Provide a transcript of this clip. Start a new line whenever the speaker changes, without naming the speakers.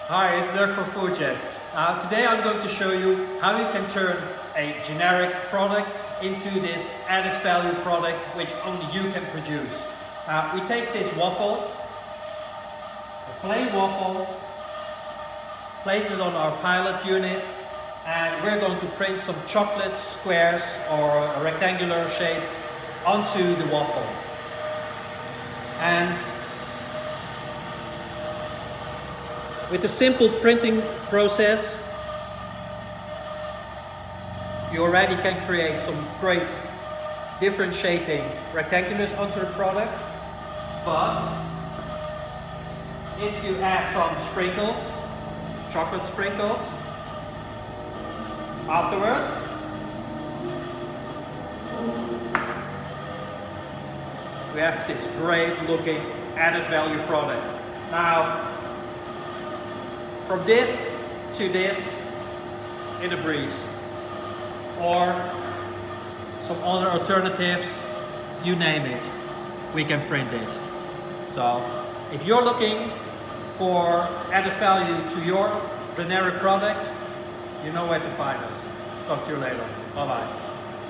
Hi, it's Dirk from FoodJet. Today I'm going to show you how you can turn a generic product into this added value product which only you can produce. We take this waffle, a plain waffle, place it on our pilot unit, and we're going to print some chocolate squares or a rectangular shape onto the waffle. And with a simple printing process, you already can create some great differentiating rectangulars onto the product. But if you add some sprinkles, chocolate sprinkles, afterwards, we have this great looking added value product. Now, from this to this in a breeze, or some other alternatives, you name it, we can print it. So if you're looking for added value to your generic product, you know where to find us. Talk to you later. Bye bye.